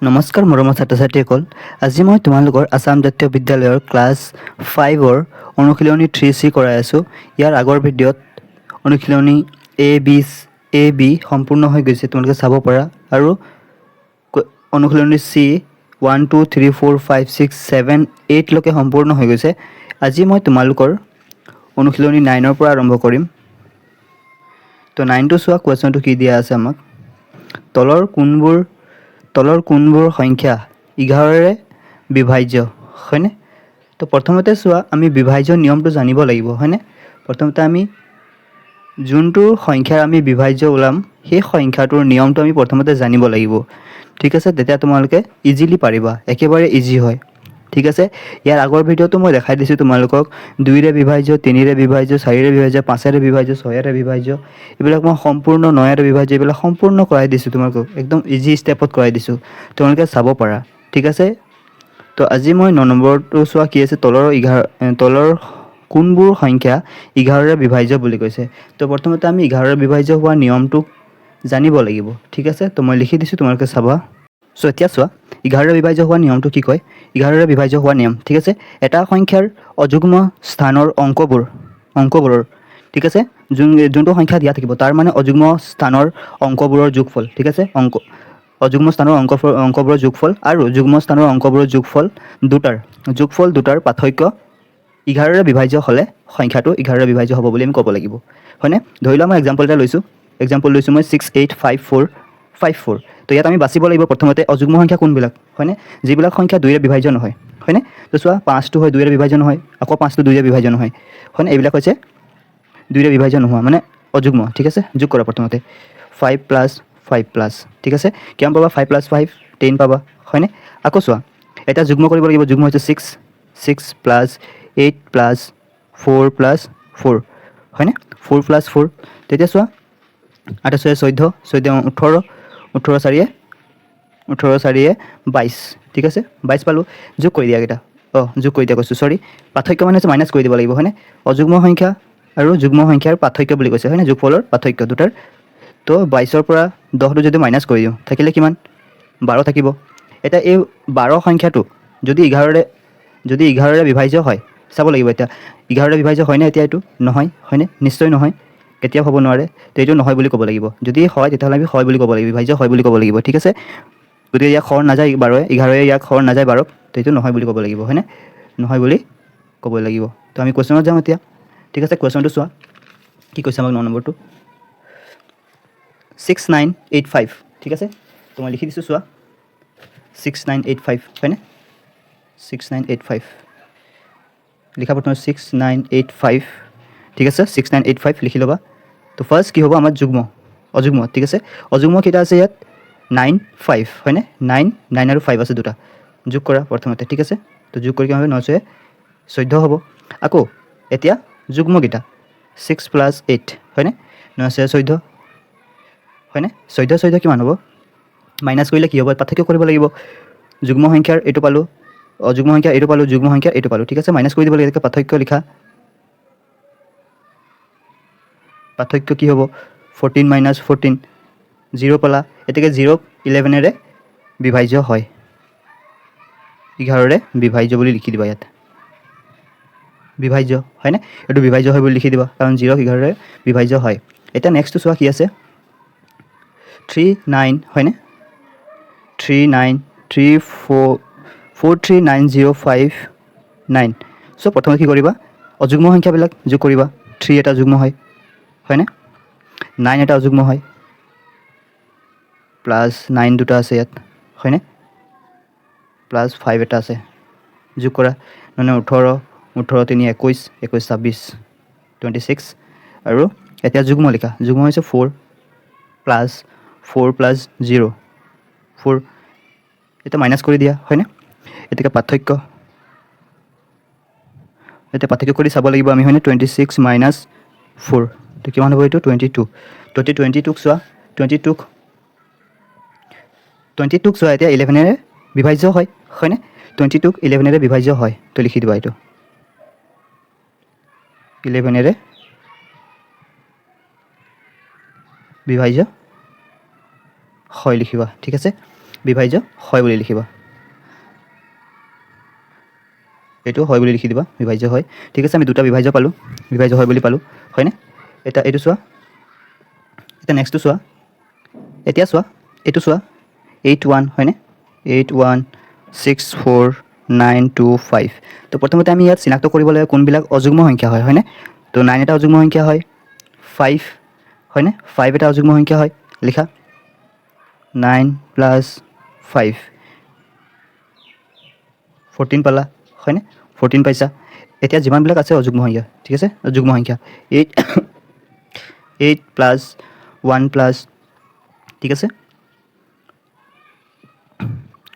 নমস্কাৰ মৰমৰ ছাত্ৰ ছাত্ৰীসকল, আজি মই তোমালোকৰ আসাম জাতীয় বিদ্যালয়ৰ ক্লাছ 5ৰ অনুশীলনী 3C কৰাই আছোঁ। ইয়াৰ আগৰ ভিডিঅ'ত অনুশীলনী এ বি সম্পূৰ্ণ হৈ গৈছে, তোমালোকে চাব পাৰা। আৰু অনুশীলনী C 1 2 3 4 5 6 7 8 লৈকে সম্পূৰ্ণ হৈ গৈছে। আজি মই তোমালোকৰ অনুশীলনী 9ৰ পৰা আৰম্ভ কৰিম। তো 9টো চোৱা, কুৱেশ্যনটো কি দিয়া আছে আমাক। তলৰ কোনবোৰ সংখ্যা 11ৰে বিভাজ্য, হয়নে? তো প্ৰথমতে চোৱা, আমি বিভাজ্য নিয়মটো জানিব লাগিব, হয়নে? প্ৰথমতে আমি যোনটো সংখ্যাৰ আমি বিভাজ্য ওলাম, সেই সংখ্যাটোৰ নিয়মটো আমি প্ৰথমতে জানিব লাগিব, ঠিক আছে? তেতিয়া তোমালোকে ইজিলি পাৰিবা, একেবাৰে ইজি হয়, ঠিক আছে? ইয়াৰ আগৰ ভিডিঅ'টো মই দেখাই দিছোঁ তোমালোকক 2ৰে বিভাজ্য, 3ৰে বিভাজ্য, 4ৰে বিভাজ্য, 5ৰে বিভাজ্য, 6ৰে বিভাজ্য, এইবিলাক মই সম্পূৰ্ণ 9ৰে বিভাজ্য, এইবিলাক সম্পূৰ্ণ কৰাই দিছোঁ তোমালোকক, একদম ইজি ষ্টেপত কৰাই দিছোঁ, তোমালোকে চাব পাৰা, ঠিক আছে? তো আজি মই 9 নম্বৰটো চোৱা কি আছে, তলৰ কোনবোৰ সংখ্যা 11ৰে বিভাজ্য বুলি কৈছে। তো প্ৰথমতে আমি 11ৰে বিভাজ্য হোৱা নিয়মটো জানিব লাগিব, ঠিক আছে? তো মই লিখি দিছোঁ, তোমালোকে চাবা। চ' এতিয়া চোৱা, 11ৰে বিভাজ্য হোৱা নিয়মটো কি কয়। 11ৰে বিভাজ্য হোৱা নিয়ম, ঠিক আছে? এটা সংখ্যাৰ অযুগ্ম স্থানৰ অংকবোৰৰ, ঠিক আছে, যোনটো সংখ্যা দিয়া থাকিব তাৰ মানে অযুগ্ম স্থানৰ অংকবোৰৰ যোগফল, ঠিক আছে? অযুগ্ম স্থানৰ অংকবোৰৰ যোগফল আৰু যুগ্ম স্থানৰ অংকবোৰৰ যোগফল দুটাৰ পাৰ্থক্য 11ৰে বিভাজ্য হ'লে সংখ্যাটো 11ৰে বিভাজ্য হ'ব বুলি আমি ক'ব লাগিব, হয়নে? ধৰি লোৱা মই এক্সাম্পল লৈছোঁ মই 6 8 5 4 5 4। তো ইয়াত আমি বাচিব লাগিব প্ৰথমতে অযুগ্ম সংখ্যা কোনবিলাক, হয়নে? যিবিলাক সংখ্যা 2ৰে বিভাজ্য নহয়, হয়নে? তো চোৱা, 5টো হয় 2ৰে বিভাজ্য নহয়, আকৌ 5টো 2ৰে বিভাজ্য নহয়, হয়নে? এইবিলাক হৈছে 2ৰে বিভাজ্য নোহোৱা, মানে অযুগ্ম, ঠিক আছে? যোগ কৰা প্ৰথমতে 5 + 5 +, ঠিক আছে? কিমান পাবা? 5 + 5 10 পাবা, হয়নে? আকৌ চোৱা, এটা যুগ্ম কৰিব লাগিব, যুগ্ম হৈছে 6 + 8 + 4 + 4, হয়নে? 4 + 4, তেতিয়া চোৱা 8 × 6 14, 14 18 18 4 22, ঠিক আছে? 22 পালোঁ। যোগ কৰি দিয়া কেইটা, যোগ কৰি দিয়া কৈছোঁ, চৰি, পাৰ্থক্য মানে হৈছে মাইনাছ কৰি দিব লাগিব, হয়নে? অযুগ্ম সংখ্যা আৰু যুগ্ম সংখ্যাৰ পাৰ্থক্য বুলি কৈছে, হয়নে? যোগফলৰ পাৰ্থক্য দুটাৰ। তো 22ৰ পৰা 10টো যদি মাইনাছ কৰি দিওঁ, থাকিলে কিমান? 12 থাকিব। এতিয়া এই 12 সংখ্যাটো যদি 11ৰে বিভাজ্য হয়, চাব লাগিব এতিয়া 11ৰে বিভাজ্য হয়নে? এতিয়া এইটো নহয়, হয়নে? নিশ্চয় নহয়, কেতিয়াও হ'ব নোৱাৰে। তো এইটো নহয় বুলি ক'ব লাগিব। যদি হয়, তেতিয়াহ'লে আমি হয় বুলি ক'ব লাগিব, বিভাজ্য হয় বুলি ক'ব লাগিব, ঠিক আছে? গতিকে ইয়াক হৰ নাযায় 11ৰে ইয়াক হৰ নাযায় 12ক, তো এইটো নহয় বুলি ক'ব লাগিব, হয়নে? নহয় বুলি ক'ব লাগিব। তো আমি কুৱেশ্যনত যাওঁ এতিয়া, ঠিক আছে? কুৱেশ্যনটো চোৱা কি কৈছে আমাক 9 নম্বৰটো, 6985, ঠিক আছে? তো মই লিখি দিছোঁ, চোৱা 6985, হয়নে? 6985 লিখা প্ৰথমে 6985, ঠিক আছে? 6985 লিখি ল'বা। তো ফাৰ্ষ্ট কি হ'ব আমাৰ অযুগ্ম, ঠিক আছে? অযুগ্ম কেইটা আছে ইয়াত? 9 5, হয়নে? 9 আৰু 5 আছে দুটা, যোগ কৰা প্ৰথমতে, ঠিক আছে? তো যোগ কৰি কি হ'ব? 9 × 6 14 হ'ব। আকৌ এতিয়া যুগ্মকেইটা 6 + 8, হয়নে? 9 × 6 14, হয়নে? 14 কিমান হ'ব? মাইনাছ কৰিলে কি হ'ব? পাৰ্থক্য কৰিব লাগিব। যুগ্ম সংখ্যাৰ এইটো পালোঁ, অযুগ্ম সংখ্যাৰ এইটো পালোঁ, যুগ্ম সংখ্যাৰ এইটো পালোঁ, ঠিক আছে? মাইনাছ কৰি দিব লাগিব, পাৰ্থক্য লিখা। পাৰ্থক্য কি হ'ব? 14 - 14, 0 পালা। এতেকে 0ক 11ৰে বিভাজ্য হয়, 11ৰে বিভাজ্য বুলি লিখি দিবা ইয়াত, বিভাজ্য, হয়নে? এইটো বিভাজ্য হয় বুলি লিখি দিবা, কাৰণ 0ক 11ৰে বিভাজ্য হয়। এতিয়া নেক্সটটো চোৱা কি আছে, 39, হয়নে? 43905 9। চ' প্ৰথমে কি কৰিবা? অযুগ্ম সংখ্যাবিলাক যোগ কৰিবা। 3 এটা যুগ্ম হয়, হয়নে? 9 এটা অযুগ্ম হয়, +9 দুটা আছে ইয়াত, হয়নে? +5 এটা আছে, যোগ কৰা। 9 18, 18 3 21, 21 26, 26। আৰু এতিয়া যুগ্ম লিখা, যুগ্ম হৈছে 4 + 0, 4। এতিয়া মাইনাছ কৰি দিয়া, হয়নে? এতিয়া পাৰ্থক্য কৰি চাব লাগিব আমি, হয়নে? 26 - 4, তো কিমান হ'ব এইটো? 22। তো 22ক চোৱা, 22ক চোৱা, এতিয়া 11ৰে বিভাজ্য হয়, হয়নে? 22ক 11ৰে বিভাজ্য হয়, তো লিখি দিবা এইটো 11ৰে বিভাজ্য হয় লিখিবা, ঠিক আছে? বিভাজ্য হয় বুলি লিখিবা এইটো হয় বুলি লিখি দিবা বিভাজ্য হয় ঠিক আছে আমি দুটা বিভাজ্য পালোঁ বিভাজ্য হয় বুলি পালোঁ হয়নে এটা এইটো চোৱা এটা নেক্সটটো চোৱা এতিয়া চোৱা এইটো চোৱা 8 1 হয়নে 8 1 6 4 9 2 5 তো প্ৰথমতে আমি ইয়াত চিনাক্ত কৰিব লাগে কোনবিলাক অযুগ্ম সংখ্যা হয় হয়নে তো 9 এটা অযুগ্ম সংখ্যা হয় 5 হয়নে 5 এটা অযুগ্ম সংখ্যা হয় লিখা 9 + 5 14 পালা হয়নে 14 পাইছা এতিয়া যিমানবিলাক আছে অযুগ্ম সংখ্যা ঠিক আছে অযুগ্ম সংখ্যা 8 8 + 1 + ঠিক আছে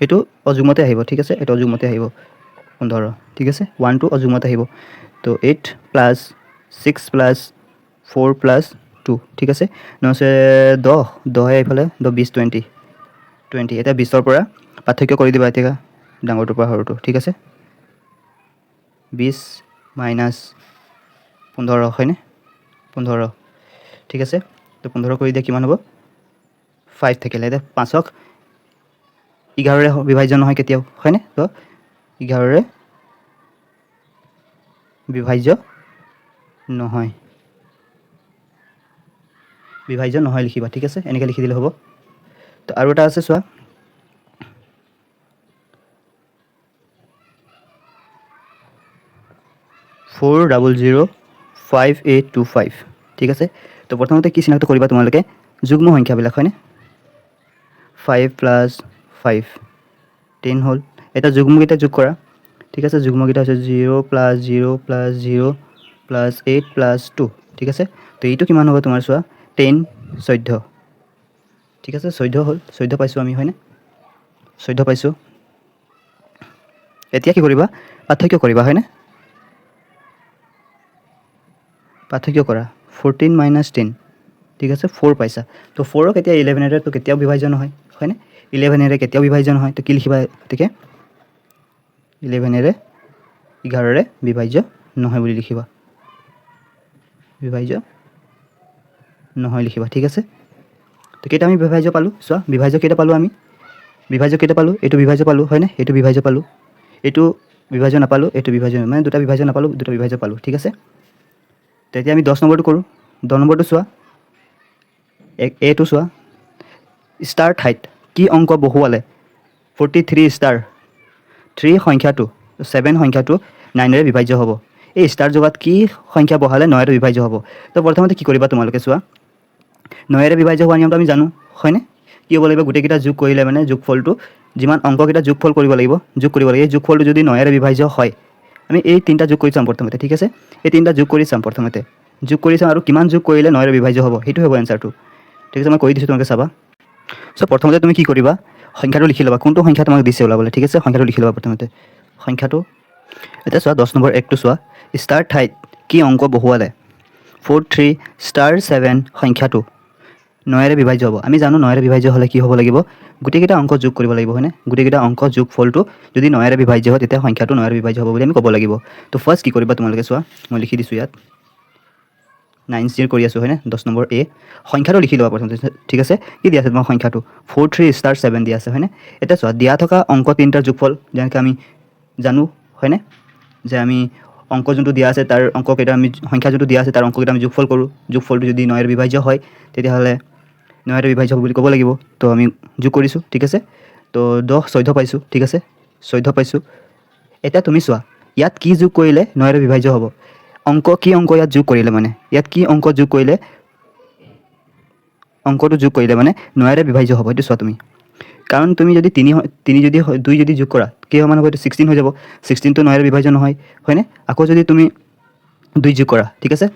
এইটো অযুগ্মতে আহিব ঠিক আছে এইটো অযুগ্মতে আহিব 15 ঠিক আছে 1 টো অযুগ্মতে আহিব তো 8 + 6 + 4 + 2 ঠিক আছে নহ'লে 10 10 এইফালে 10 20 20 20 এটা 20ৰ পৰা পাৰ্থক্য কৰি দিবা এতিয়া ডাঙৰটোৰ পৰা সৰুটো ঠিক আছে 20 - 15 হয়নে 15 ঠিক আছে তো 15 কৰি দিয়া কিমান হ'ব 5 থাকিলে এতিয়া 5ক 11ৰে বিভাজ্য নহয় কেতিয়াও হয়নে তো 11ৰে বিভাজ্য নহয় বিভাজ্য নহয় লিখিবা ঠিক আছে এনেকৈ লিখি দিলে হ'ব তো আৰু এটা আছে চোৱা 4005825 ঠিক আছে তো প্ৰথমতে কি চিনাক্ত কৰিবা তোমালোকে যুগ্ম সংখ্যাবিলাক হয়নে 5 + 5 10 হ'ল এটা যুগ্মকেইটা যোগ কৰা ঠিক আছে যুগ্মকেইটা হৈছে 0 + 0 + 0 + 8 + 2 ঠিক আছে তো এইটো কিমান হ'ব তোমাৰ চোৱা 10 14 ঠিক আছে 14 হ'ল 14 পাইছোঁ আমি হয়নে 14 পাইছোঁ এতিয়া কি কৰিবা পাৰ্থক্য কৰিবা হয়নে পাৰ্থক্য কৰা 14 - 10 ঠিক আছে 4 পাইছা তো 4ক এতিয়া 11ৰে তো কেতিয়াও বিভাজ্য নহয় হয়নে 11ৰে কেতিয়াও বিভাজ্য নহয় তো কি লিখিবা গতিকে 11ৰে 11ৰে বিভাজ্য নহয় বুলি লিখিবা বিভাজ্য নহয় লিখিবা ঠিক আছে তো কেইটা আমি বিভাজ্য পালোঁ চোৱা বিভাজ্য কেইটা পালোঁ আমি বিভাজ্য কেইটা পালোঁ এইটো বিভাজ্য পালোঁ হয়নে এইটো বিভাজ্য পালোঁ এইটো বিভাজ্য নাপালোঁ এইটো বিভাজ্য মানে দুটা বিভাজ্য নাপালোঁ দুটা বিভাজ্য পালোঁ ঠিক আছে তেতিয়া আমি 10 নম্বৰটো কৰোঁ 10 নম্বৰটো চোৱা এটো চোৱা ষ্টাৰ ঠাইত কি অংক বহুৱালে 43 ষ্টাৰ 3 সংখ্যাটো 7 সংখ্যাটো 9ৰে বিভাজ্য হ'ব এই ষ্টাৰ জগাত কি সংখ্যা বহালে 9ৰে বিভাজ্য হ'ব তো প্ৰথমতে কি কৰিবা তোমালোকে চোৱা 9ৰে বিভাজ্য হোৱা নিয়মটো আমি জানো হয়নে কি হ'ব লাগিব গোটেইকেইটা যোগ কৰিলে মানে যোগফলটো যিমান অংককেইটা যোগফল কৰিব লাগিব এই যোগফলটো যদি 9ৰে বিভাজ্য হয় আমি এই তিনিটা যোগ কৰি চাম প্ৰথমতে ঠিক আছে এই তিনিটা যোগ কৰি চাম প্ৰথমতে যোগ কৰি চাম আৰু কিমান যোগ কৰিলে 9ৰে বিভাজ্য হ'ব সেইটো হ'ব এনচাৰটো ঠিক আছে মই কৈ দিছোঁ তোমালোকে চাবা চ' প্ৰথমতে তুমি কি কৰিবা সংখ্যাটো লিখি ল'বা কোনটো সংখ্যা তোমাক দিছে ওলাবলৈ ঠিক আছে সংখ্যাটো লিখি ল'বা প্ৰথমতে সংখ্যাটো এতিয়া চোৱা 10 নম্বৰ একটো চোৱা ষ্টাৰ ঠাইত কি অংক বহুৱালে 43 ষ্টাৰ 7 সংখ্যাটো 9ৰে বিভাজ্য হ'ব আমি জানো 9ৰে বিভাজ্য হ'লে কি হ'ব লাগিব গোটেইকেইটা অংক যোগ কৰিব লাগিব হয়নে গোটেইকেইটা অংক যোগফলটো যদি 9ৰে বিভাজ্য হয় তেতিয়া সংখ্যাটো 9ৰে বিভাজ্য হ'ব বুলি আমি ক'ব লাগিব তো ফাৰ্ষ্ট কি কৰিবা তোমালোকে চোৱা মই লিখি দিছোঁ ইয়াত 9 কৰি আছোঁ হয়নে 10 নম্বৰ এ সংখ্যাটো লিখি ল'বা প্ৰথমতে ঠিক আছে কি দিয়া আছে তোমাৰ সংখ্যাটো 43 ষ্টাৰ 7 দিয়া আছে হয়নে এতিয়া চোৱা দিয়া থকা অংক তিনিটাৰ যোগফল যেনেকৈ আমি জানো হয়নে যে আমি অংক যোনটো দিয়া আছে তাৰ অংককেইটা আমি সংখ্যা যোনটো দিয়া আছে তাৰ অংককেইটা আমি যোগফল কৰোঁ যোগফলটো যদি 9ৰে বিভাজ্য হয় তেতিয়াহ'লে 9ৰে বিভাজ্য হ'ব বুলি ক'ব লাগিব তো আমি যোগ কৰিছোঁ ঠিক আছে তো 10 14 পাইছোঁ ঠিক আছে 14 পাইছোঁ এতিয়া তুমি চোৱা ইয়াত কি যোগ কৰিলে 9ৰে বিভাজ্য হ'ব অংক কি অংক ইয়াত যোগ কৰিলে মানে ইয়াত কি অংক যোগ কৰিলে অংকটো যোগ কৰিলে মানে 9ৰে বিভাজ্য হ'ব এইটো চোৱা তুমি কাৰণ তুমি যদি 3 যদি 2 যদি যোগ কৰা কি হ'ব মানে এইটো 16 হৈ যাব 16 টো 9ৰে বিভাজ্য নহয় হয়নে আকৌ যদি তুমি 2 যোগ কৰা ঠিক আছে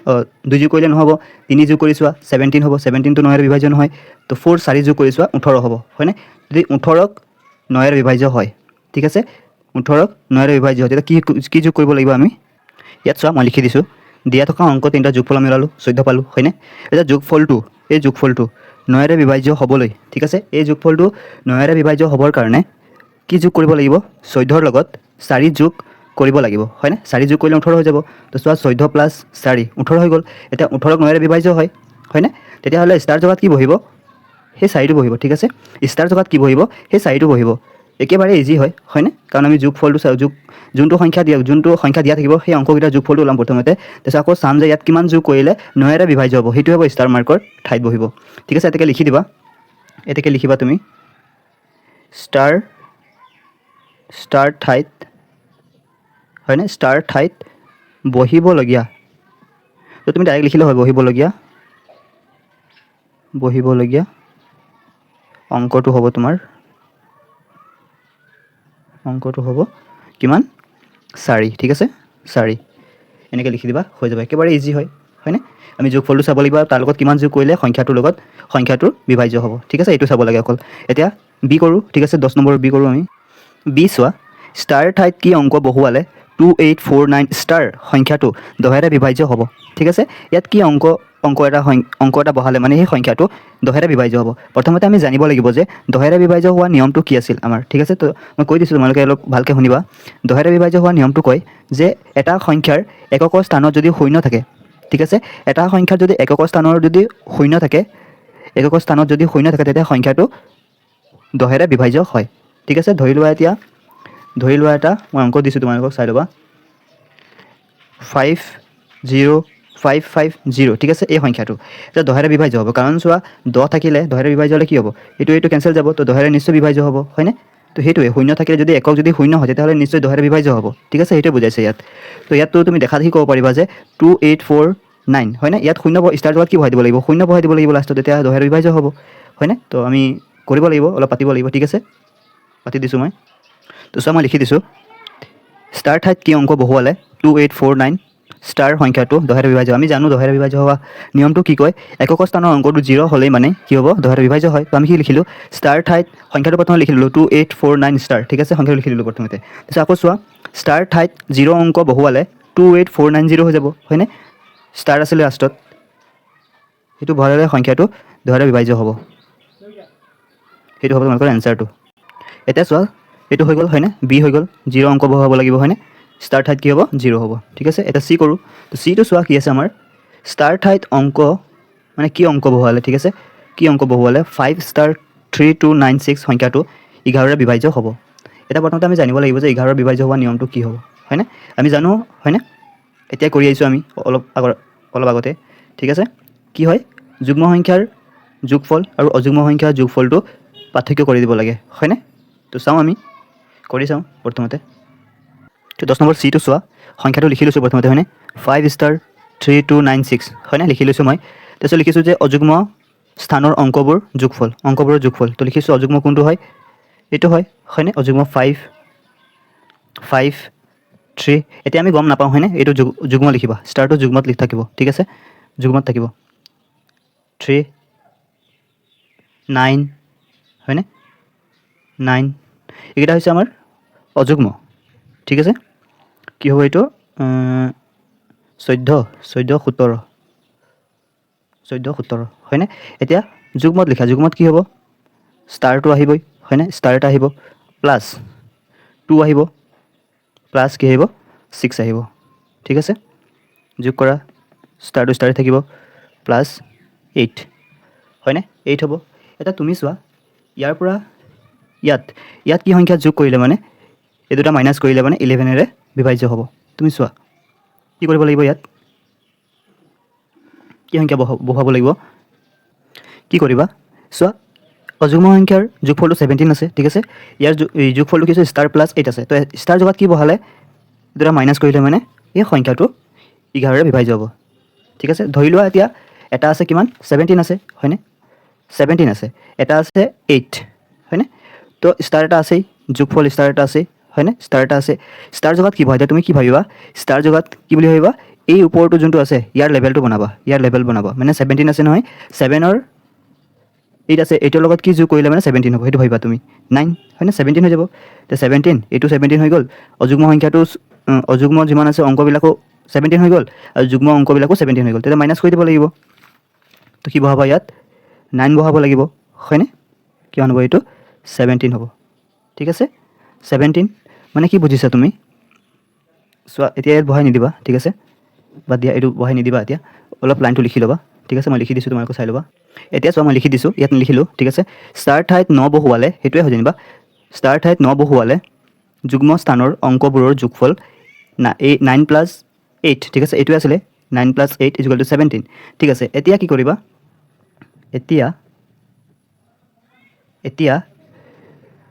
2 যোগ কৰিলে নহ'ব 3 যোগ কৰি চোৱা 17 হ'ব 17 টো 9ৰে বিভাজ্য নহয় তো 4 যোগ কৰি চোৱা 18 হ'ব হয়নে যদি 18ক 9ৰে বিভাজ্য হয় ঠিক আছে 18ক 9ৰে বিভাজ্য হয় তেতিয়া কি যোগ কৰিব লাগিব আমি ইয়াত চোৱা মই লিখি দিছোঁ দিয়া থকা অংক তিনিটা যোগফল আমি ওলালোঁ 14 পালোঁ হয়নে এতিয়া যোগফলটো এই যোগফলটো 9ৰে বিভাজ্য হ'বলৈ ঠিক আছে এই যোগফলটো 9ৰে বিভাজ্য হ'বৰ কাৰণে কি যোগ কৰিব লাগিব 14ৰ লগত 4 যোগ কৰিব লাগিব হয়নে 4 যোগ কৰিলে 18 হৈ যাব তো চোৱা 14 + 4 18 হৈ গ'ল এতিয়া 18ক 9ৰে বিভাজ্য হয়নে তেতিয়াহ'লে ষ্টাৰ জগাত কি বহিব সেই 4টো বহিব ঠিক আছে ষ্টাৰ জেগাত কি বহিব সেই 4টো বহিব একেবাৰে ইজি হয়নে কাৰণ আমি যোগফলটো যোনটো সংখ্যা দিয়া থাকিব সেই অংককেইটাৰ যোগফলটো ওলাম প্ৰথমতে তাৰপিছত আকৌ চাম যে ইয়াত কিমান যোগ কৰিলে 9ৰে বিভাজ্য হ'ব সেইটো হ'ব ষ্টাৰ মাৰ্কৰ ঠাইত বহিব ঠিক আছে এতেকে লিখি দিবা এতেকে লিখিবা তুমি ষ্টাৰ ঠাইত হয়নে ষ্টাৰ ঠাইত বহিবলগীয়া তো তুমি ডাইৰেক্ট লিখিলে হয় বহিবলগীয়া অংকটো হ'ব তোমাৰ অংকটো হ'ব কিমান 4 ঠিক আছে 4 এনেকৈ লিখি দিবা হৈ যাব একেবাৰে ইজি হয়নে আমি যোগফলটো চাব লাগিব তাৰ লগত কিমান যোগ কৰিলে সংখ্যাটোৰ বিভাজ্য হ'ব ঠিক আছে এইটো চাব লাগে অকল এতিয়া বি কৰোঁ ঠিক আছে 10 নম্বৰ বি কৰোঁ আমি বি চোৱা ষ্টাৰ ঠাইত কি অংক বহুৱালে 2849 ষ্টাৰ সংখ্যাটো 10ৰে বিভাজ্য হ'ব ঠিক আছে ইয়াত কি অংক এটা বহালে মানে সেই সংখ্যাটো 10ৰে বিভাজ্য হ'ব প্ৰথমতে আমি জানিব লাগিব যে 10ৰে বিভাজ্য হোৱা নিয়মটো কি আছিল আমাৰ ঠিক আছে তো মই কৈ দিছোঁ তোমালোকে অলপ ভালকৈ শুনিবা 10ৰে বিভাজ্য হোৱা নিয়মটো কয় যে এটা সংখ্যাৰ এককৰ স্থানত যদি শূন্য থাকে ঠিক আছে এটা সংখ্যাৰ যদি এককৰ স্থানত যদি শূন্য থাকে তেতিয়া সংখ্যাটো 10ৰে বিভাজ্য হয় ঠিক আছে ধৰি লোৱা এটা মই অংক দিছোঁ তোমালোকক চাই ল'বা 50550 ঠিক আছে এই সংখ্যাটো এটা 10ৰে বিভাজ্য হ'ব কাৰণ চোৱা 10 থাকিলে 10ৰে বিভাজ্য হ'লে কি হ'ব এইটো কেঞ্চেল যাব তো 10ৰে নিশ্চয় বিভাজ্য হ'ব হয়নে তো সেইটোৱে শূন্য থাকিলে যদি একক যদি শূন্য হয় তেতিয়াহ'লে নিশ্চয় 10ৰে বিভাজ্য হ'ব ঠিক আছে সেইটোৱে বুজাইছে ইয়াত তো ইয়াততো তুমি দেখা দেখি ক'ব পাৰিবা যে 2849 হয়নে ইয়াত শূন্য ষ্টাৰ জেগাত কি বহাই দিব লাগিব শূন্য বহাই দিব লাগিব লাষ্টত তেতিয়া 10ৰে বিভাজ্য হ'ব হয়নে তো আমি কৰিব লাগিব অলপ পাতিব লাগিব ঠিক আছে পাতি দিছোঁ মই তো চোৱা মই লিখি দিছোঁ ষ্টাৰ ঠাইত কি অংক বহুৱালে 2849 ষ্টাৰ সংখ্যাটো 10ৰে বিভাজ্য আমি জানো 10ৰে বিভাজ্য হোৱা নিয়মটো কি কয় এককৰ স্থানৰ অংকটো 0 হ'লেই মানে কি হ'ব 10ৰে বিভাজ্য হয় তো আমি কি লিখিলোঁ ষ্টাৰ ঠাইত সংখ্যাটো প্ৰথমে লিখি দিলোঁ 2849 ষ্টাৰ ঠিক আছে সংখ্যাটো লিখি দিলোঁ প্ৰথমতে তাৰপিছত আকৌ চোৱা ষ্টাৰ ঠাইত 0 অংক বহুৱালে 28490 হৈ যাব হয়নে ষ্টাৰ আছিলে লাষ্টত সেইটো ভৰালে সংখ্যাটো 10ৰে বিভাজ্য হ'ব সেইটো হ'ব তোমালোকৰ এনচাৰটো এতিয়া চোৱা এইটো হৈ গ'ল হয়নে বি হৈ গ'ল 0 অংক বহুৱাব লাগিব হয়নে ষ্টাৰ ঠাইত কি হ'ব 0 হ'ব ঠিক আছে এটা চি কৰোঁ তো চিটো চোৱা কি আছে আমাৰ ষ্টাৰ ঠাইত অংক মানে কি অংক বহুৱালে ঠিক আছে কি অংক বহুৱালে 5*3296 সংখ্যাটো 11ৰে বিভাজ্য হ'ব এটা প্ৰথমতে আমি জানিব লাগিব যে 11ৰ বিভাজ্য হোৱা নিয়মটো কি হ'ব হয়নে আমি জানো হয়নে এতিয়া কৰি আহিছোঁ আমি অলপ আগতে ঠিক আছে কি হয় যুগ্ম সংখ্যাৰ যোগফল আৰু অযুগ্ম সংখ্যাৰ যোগফলটো পাৰ্থক্য কৰি দিব লাগে হয়নে তো চাওঁ আমি কৰি চাওঁ প্ৰথমতে তো 10 নম্বৰ চিটো চোৱা সংখ্যাটো লিখি লৈছোঁ প্ৰথমতে হয়নে 5*3296 হয়নে লিখি লৈছোঁ মই তাৰপিছত লিখিছোঁ যে অযুগ্ম স্থানৰ অংকবোৰৰ যোগফল তো লিখিছোঁ অযুগ্ম কোনটো হয় এইটো হয়নে অযুগ্ম 553 এতিয়া আমি গম নাপাওঁ হয়নে এইটো যুগ্ম লিখিবা ষ্টাৰটো যুগ্মত লিখি থাকিব ঠিক আছে যুগ্মত থাকিব 3 9 হয়নে 9 এইকেইটা হৈছে আমাৰ অযুগ্ম ঠিক আছে কি হ'ব এইটো 14 হয়নে এতিয়া যুগ্মত লিখা যুগ্মত কি হ'ব ষ্টাৰটো আহিবই হয়নে ষ্টাৰ এটা আহিব প্লাছ 2 আহিব প্লাছ কি আহিব 6 আহিব ঠিক আছে যোগ কৰা ষ্টাৰটো ষ্টাৰে থাকিব প্লাছ 8 হয়নে 8 হ'ব এতিয়া তুমি চোৱা ইয়াৰ পৰা ইয়াত কি সংখ্যা যোগ কৰিলে মানে এই দুটা মাইনাছ কৰিলে মানে 11ৰে বিভাজ্য হ'ব তুমি চোৱা কি কৰিব লাগিব ইয়াত কি সংখ্যা বহাব লাগিব কি কৰিবা চোৱা অযুগ্ম সংখ্যাৰ যোগফলটো 17 আছে ঠিক আছে ইয়াৰ যোগফলটো কি আছে ষ্টাৰ প্লাছ 8 আছে তো ষ্টাৰ জেগাত কি বহালে দুটা মাইনাছ কৰিলে মানে এই সংখ্যাটো 11ৰে বিভাজ্য হ'ব ঠিক আছে ধৰি লোৱা এতিয়া এটা আছে কিমান 17 আছে হয়নে 17 আছে এটা আছে 8 হয়নে তো ষ্টাৰ এটা আছেই যোগফল ষ্টাৰ এটা আছেই হয়নে ষ্টাৰ এটা আছে ষ্টাৰ জেগাত কি বহাই তুমি কি ভাবিবা ষ্টাৰ জেগাত কি বুলি ভাবিবা এই ওপৰটো যোনটো আছে ইয়াৰ লেভেলটো বনাবা মানে 17 আছে নহয় 7ৰ 8 আছে 8ৰ লগত কি যোগ কৰিলে মানে 17 হ'ব সেইটো ভাবিবা তুমি 9 হয়নে 17 হৈ যাব তো 17 এইটো 17 হৈ গ'ল অযুগ্ম সংখ্যাটো অযুগ্ম যিমান আছে অংকবিলাকো 17 হৈ গ'ল আৰু যুগ্ম অংকবিলাকো 17 হৈ গ'ল তেতিয়া মাইনাছ কৰি দিব লাগিব তো কি বহাবা ইয়াত 9 বহাব লাগিব হয়নে কিমান হ'ব এইটো 17 হ'ব ঠিক আছে 17 মানে কি বুজিছা তুমি চোৱা এতিয়া ইয়াত বহাই নিদিবা ঠিক আছে বাদ দিয়া এইটো বহাই নিদিবা এতিয়া অলপ লাইনটো লিখি ল'বা ঠিক আছে, মই লিখি দিছোঁ, তোমালোকে চাই ল'বা। এতিয়া চোৱা, মই লিখি দিছোঁ, ইয়াত লিখিলোঁ, ঠিক আছে। ষ্টাৰ ঠাইত 9 বহুৱালে, সেইটোৱে হয় যেনিবা, ষ্টাৰ ঠাইত 9 বহুৱালে যুগ্ম স্থানৰ অংকবোৰৰ যোগফল 9 + 8, ঠিক আছে, এইটোৱে আছিলে 9 + 8 = 17, ঠিক আছে। এতিয়া কি কৰিবা, এতিয়া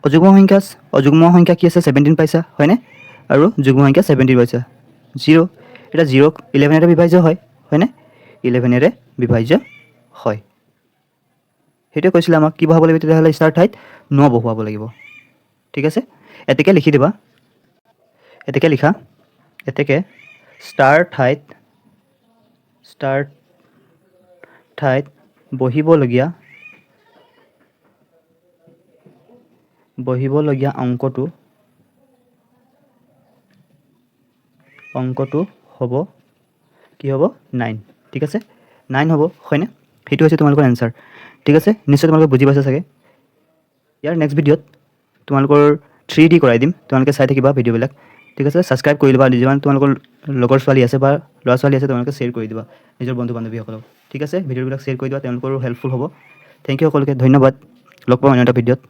অযুগ্ম সংখ্যা কি আছে, 17 পাইছা, হয়নে? আৰু যুগ্ম সংখ্যা 17 পাইছা, 0। এতিয়া 0ক 11ৰে বিভাজ্য হয়, হয়নে? 11ৰে বিভাজ্য হয়। সেইটোৱে কৈছিলে আমাক, কি বহাব লাগিব তেতিয়াহ'লে, ষ্টাৰ ঠাইত 9 বহুৱাব লাগিব, ঠিক আছে। এতেকে লিখি দিবা, এতেকে লিখা, এতেকে ষ্টাৰ ঠাইত বহিবলগীয়া অংকটো হ'ব, কি হ'ব, 9, ঠিক আছে, 9 হ'ব, হয়নে? সেইটো হৈছে তোমালোকৰ এনচাৰ, ঠিক আছে। নিশ্চয় তোমালোকে বুজি পাইছা চাগে। ইয়াৰ নেক্সট ভিডিঅ'ত তোমালোকৰ 3D কৰাই দিম, তোমালোকে চাই থাকিবা ভিডিঅ'বিলাক, ঠিক আছে। ছাবস্ক্ৰাইব কৰি ল'বা, যিমান তোমালোকৰ লগৰ ছোৱালী আছে বা ল'ৰা ছোৱালী আছে, তোমালোকে শ্বেয়াৰ কৰি দিবা নিজৰ বন্ধু বান্ধৱীসকলক, ঠিক আছে। ভিডিঅ'বিলাক শ্বেয়াৰ কৰি দিবা, তেওঁলোকৰো হেল্পফুল হ'ব। থেংক ইউ সকলোকে, ধন্যবাদ। লগ পাম অন্য এটা ভিডিঅ'ত।